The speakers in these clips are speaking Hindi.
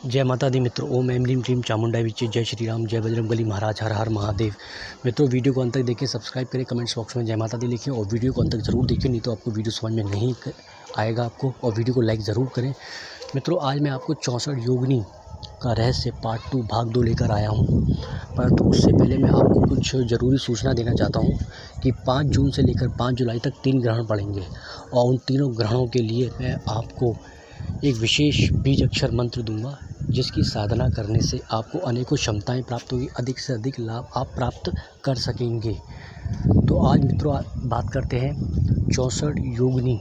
जय माता दी मित्रों। ओम ऐं ह्रीं क्लीं चामुंडाय विच्चे। जय श्री राम, जय बजरंगबली महाराज, हर हर महादेव। मित्रों, वीडियो को अंत तक देखिए, सब्सक्राइब करें, कमेंट्स बॉक्स में जय माता दी लिखें और वीडियो को अंत तक ज़रूर देखिए, नहीं तो आपको वीडियो समझ में नहीं आएगा आपको। और वीडियो को लाइक ज़रूर करें। मित्रों, आज मैं आपको 64 योगिनी का रहस्य पार्ट 2 भाग 2 लेकर आया हूँ। परंतु उससे पहले मैं आपको कुछ ज़रूरी सूचना देना चाहता हूँ कि 5 जून से लेकर 5 जुलाई तक 3 ग्रहण पड़ेंगे और उन तीनों ग्रहणों के लिए मैं आपको एक विशेष बीज अक्षर मंत्र दूंगा, जिसकी साधना करने से आपको अनेकों क्षमताएं प्राप्त होगी, अधिक से अधिक लाभ आप प्राप्त कर सकेंगे। तो आज मित्रों बात करते हैं 64 योगिनी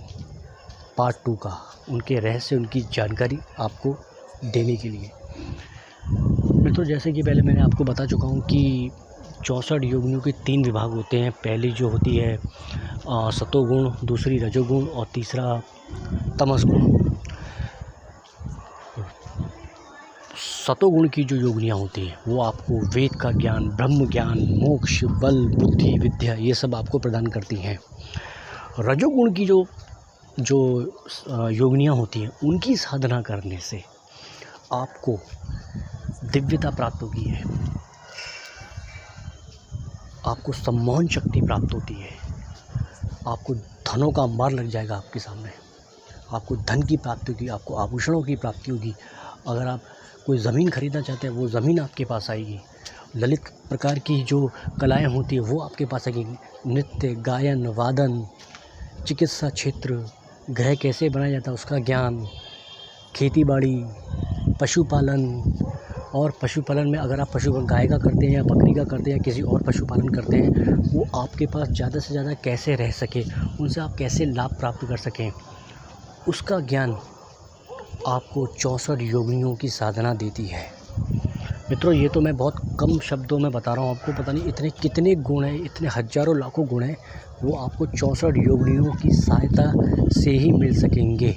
पार्ट 2 का, उनके रहस्य, उनकी जानकारी आपको देने के लिए। मित्रों, जैसे कि पहले मैंने आपको बता चुका हूँ कि 64 योगिनियों के 3 विभाग होते हैं। पहली जो होती है सतोगुण, दूसरी रजोगुण और तीसरा तमसगुण। सतोगुण की जो योगिनियाँ होती हैं वो आपको वेद का ज्ञान, ब्रह्म ज्ञान, मोक्ष, बल, बुद्धि, विद्या ये सब आपको प्रदान करती हैं। रजोगुण की जो योगिनियाँ होती हैं उनकी साधना करने से आपको दिव्यता प्राप्त होती है, आपको सम्मोहन शक्ति प्राप्त होती है, आपको धनों का अंबार लग जाएगा आपके सामने, आपको धन की प्राप्ति होगी, आपको आभूषणों की प्राप्ति होगी। अगर आप कोई ज़मीन खरीदना चाहते हैं वो ज़मीन आपके पास आएगी। ललित प्रकार की जो कलाएं होती है वो आपके पास आएगी। नृत्य, गायन, वादन, चिकित्सा क्षेत्र, घर कैसे बनाया जाता है उसका ज्ञान, खेती बाड़ी, पशुपालन। और पशुपालन में अगर आप पशुपालन गाय का करते हैं या बकरी का करते हैं या किसी और पशुपालन करते हैं, वो आपके पास ज़्यादा से ज़्यादा कैसे रह सके, उनसे आप कैसे लाभ प्राप्त कर सकें, उसका ज्ञान आपको 64 योगिनियों की साधना देती है। मित्रों, ये तो मैं बहुत कम शब्दों में बता रहा हूँ आपको, पता नहीं इतने कितने गुण हैं, इतने हज़ारों लाखों गुण हैं, वो आपको 64 योगिनियों की सहायता से ही मिल सकेंगे।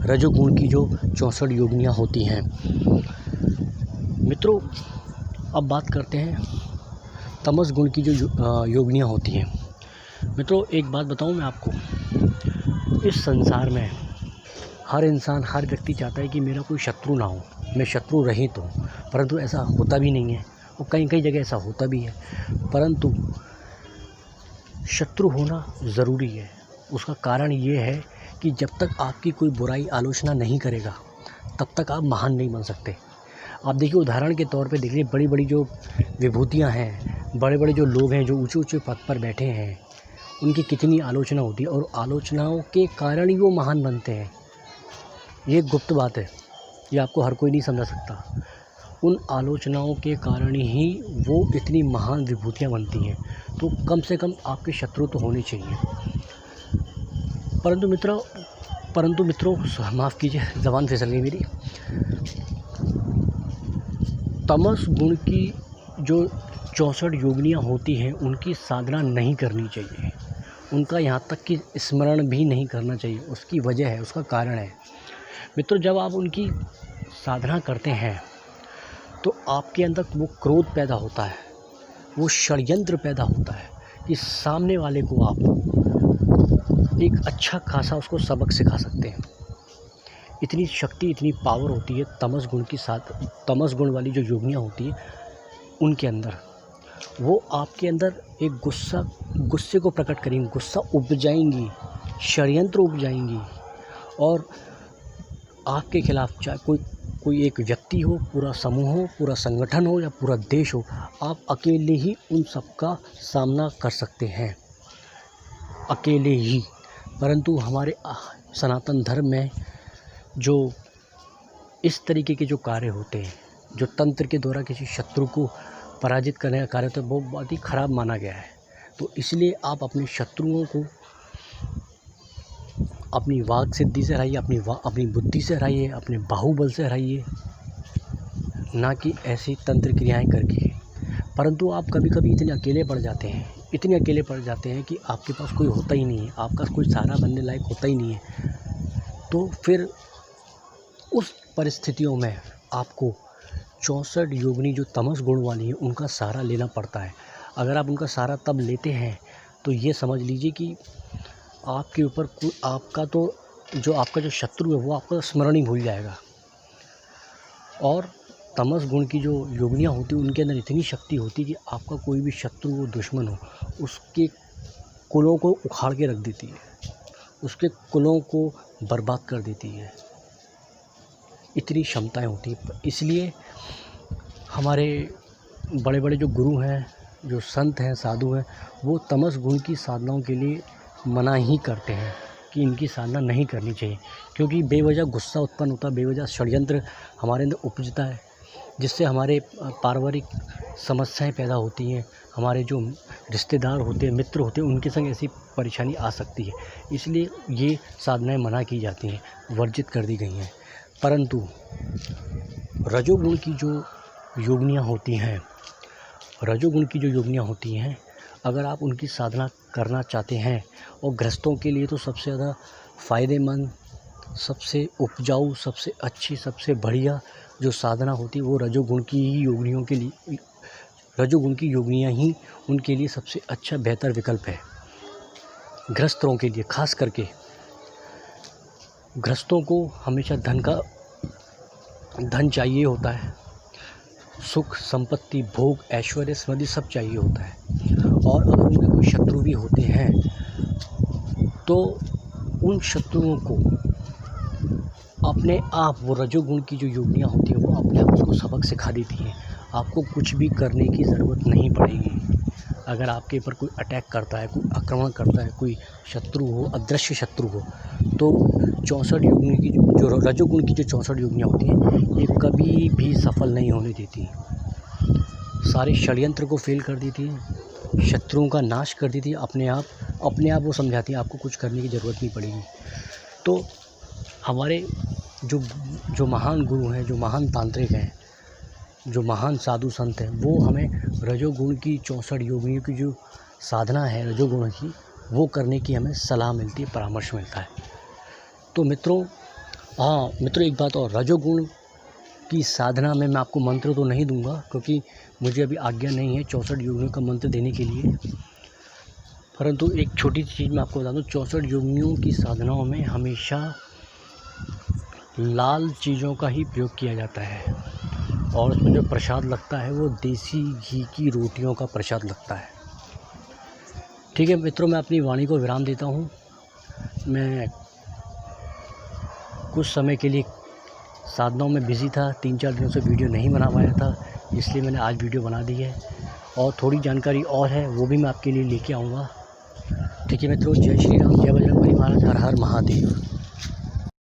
रजोगुण की जो 64 योगिनियाँ होती हैं। मित्रों, अब बात करते हैं तमस गुण की जो योगिनियाँ होती हैं। मित्रों, एक बात बताऊँ मैं आपको, इस संसार में हर इंसान, हर व्यक्ति चाहता है कि मेरा कोई शत्रु ना हो, मैं शत्रु रहित हूँ, परंतु ऐसा होता भी नहीं है और कई कई जगह ऐसा होता भी है। परंतु शत्रु होना ज़रूरी है। उसका कारण ये है कि जब तक आपकी कोई बुराई आलोचना नहीं करेगा तब तक आप महान नहीं बन सकते। आप देखिए, उदाहरण के तौर पे देखिए, बड़ी बड़ी जो विभूतियाँ हैं, बड़े बड़े जो लोग हैं जो ऊँचे ऊँचे पद पर बैठे हैं, उनकी कितनी आलोचना होती है और आलोचनाओं के कारण ही वो महान बनते हैं। ये गुप्त बात है, ये आपको हर कोई नहीं समझा सकता। उन आलोचनाओं के कारण ही वो इतनी महान विभूतियाँ बनती हैं। तो कम से कम आपके शत्रु तो होने चाहिए। परंतु मित्रों माफ़ कीजिए, ज़बान फिसल गई मेरी। तमस गुण की जो 64 योगिनियाँ होती हैं उनकी साधना नहीं करनी चाहिए, उनका यहाँ तक कि स्मरण भी नहीं करना चाहिए। उसकी वजह है, उसका कारण है। मित्रों, जब आप उनकी साधना करते हैं तो आपके अंदर वो क्रोध पैदा होता है, वो षड्यंत्र पैदा होता है कि सामने वाले को आप एक अच्छा खासा उसको सबक सिखा सकते हैं। इतनी शक्ति, इतनी पावर होती है तमस गुण की साथ, तमस गुण वाली जो योगिनियाँ होती है उनके अंदर। वो आपके अंदर एक गुस्से को प्रकट करेंगी, गुस्सा उपजाएंगी, षड्यंत्र उपजाएंगी और आपके खिलाफ, चाहे कोई एक व्यक्ति हो, पूरा समूह हो, पूरा संगठन हो या पूरा देश हो, आप अकेले ही उन सब का सामना कर सकते हैं, अकेले ही। परंतु हमारे सनातन धर्म में जो इस तरीके के जो कार्य होते हैं, जो तंत्र के द्वारा किसी शत्रु को पराजित करने का कार्य होता है, वो बहुत ही ख़राब माना गया है। तो इसलिए आप अपने शत्रुओं को अपनी वाक सिद्धि से हराइए, अपनी बुद्धि से हराइए, अपने बाहुबल से हराइए, ना कि ऐसी तंत्र क्रियाएं करके। परंतु आप कभी कभी इतने अकेले पड़ जाते हैं कि आपके पास कोई होता ही नहीं है, आपका कोई सहारा बनने लायक होता ही नहीं है। तो फिर उस परिस्थितियों में आपको 64 योगिनी जो तमस गुण वाली हैं उनका सहारा लेना पड़ता है। अगर आप उनका सहारा तब लेते हैं तो ये समझ लीजिए कि आपके ऊपर आपका जो शत्रु है वो आपका स्मरण ही भूल जाएगा और तमस गुण की जो योगिनियाँ होती हैं उनके अंदर इतनी शक्ति होती है कि आपका कोई भी शत्रु हो, दुश्मन हो, उसके कुलों को उखाड़ के रख देती है, उसके कुलों को बर्बाद कर देती है। इतनी क्षमताएं होती हैं। इसलिए हमारे बड़े बड़े जो गुरु हैं, जो संत हैं, साधु हैं, वो तमस गुण की साधनाओं के लिए मना ही करते हैं कि इनकी साधना नहीं करनी चाहिए, क्योंकि बेवजह गुस्सा उत्पन्न होता है, बेवजह षड्यंत्र हमारे अंदर उपजता है, जिससे हमारे पारिवारिक समस्याएं पैदा होती हैं। हमारे जो रिश्तेदार होते हैं, मित्र होते हैं, उनके संग ऐसी परेशानी आ सकती है। इसलिए ये साधनाएं मना की जाती हैं, वर्जित कर दी गई हैं। परंतु रजोगुण की जो योगिनियाँ होती हैं, रजोगुण की जो योगिनियाँ होती हैं, अगर आप उनकी साधना करना चाहते हैं, और गृहस्थों के लिए तो सबसे ज़्यादा फ़ायदेमंद, सबसे उपजाऊ, सबसे अच्छी, सबसे बढ़िया जो साधना होती है वो रजोगुण की ही योगिनियों के लिए, रजोगुण की योगिनियाँ ही उनके लिए सबसे अच्छा बेहतर विकल्प है। गृहस्थों के लिए खास करके, गृहस्थों को हमेशा धन चाहिए होता है, सुख, संपत्ति, भोग, ऐश्वर्य, समृद्धि सब चाहिए होता है। और अगर उनके कोई शत्रु भी होते हैं तो उन शत्रुओं को अपने आप, वो रजोगुण की जो योगिनियाँ होती हैं वो अपने आप उसको सबक सिखा देती हैं। आपको कुछ भी करने की ज़रूरत नहीं पड़ेगी। अगर आपके ऊपर कोई अटैक करता है, कोई आक्रमण करता है, कोई शत्रु हो, अदृश्य शत्रु हो, तो 64 योगिनी की जो रजोगुण की जो 64 योगिनियाँ होती हैं ये कभी भी सफल नहीं होने देती। सारे षड्यंत्र को फेल कर देती है, शत्रुओं का नाश कर देती है। अपने आप वो समझाती है, आपको कुछ करने की ज़रूरत नहीं पड़ेगी। तो हमारे जो महान गुरु हैं, जो महान तांत्रिक हैं, जो महान साधु संत हैं, वो हमें रजोगुण की 64 योगिनियों की जो साधना है रजोगुण की, वो करने की हमें सलाह मिलती है, परामर्श मिलता है। तो मित्रों, एक बात और, रजोगुण की साधना में मैं आपको मंत्र तो नहीं दूंगा, क्योंकि मुझे अभी आज्ञा नहीं है 64 योगिनियों का मंत्र देने के लिए। परंतु एक छोटी सी चीज़ मैं आपको बता दूं, 64 योगिनियों की साधनाओं में हमेशा लाल चीज़ों का ही प्रयोग किया जाता है, और उसमें जो प्रसाद लगता है वो देसी घी की रोटियों का प्रसाद लगता है। ठीक है मित्रों, मैं अपनी वाणी को विराम देता हूँ। मैं कुछ समय के लिए साधनाओं में बिज़ी था, 3-4 दिनों से वीडियो नहीं बना पाया था, इसलिए मैंने आज वीडियो बना दी है। और थोड़ी जानकारी और है, वो भी मैं आपके लिए लेके आऊँगा। ठीक है मित्रों, जय श्री राम, जय बजरंगबली महाराज, हर हर महादेव।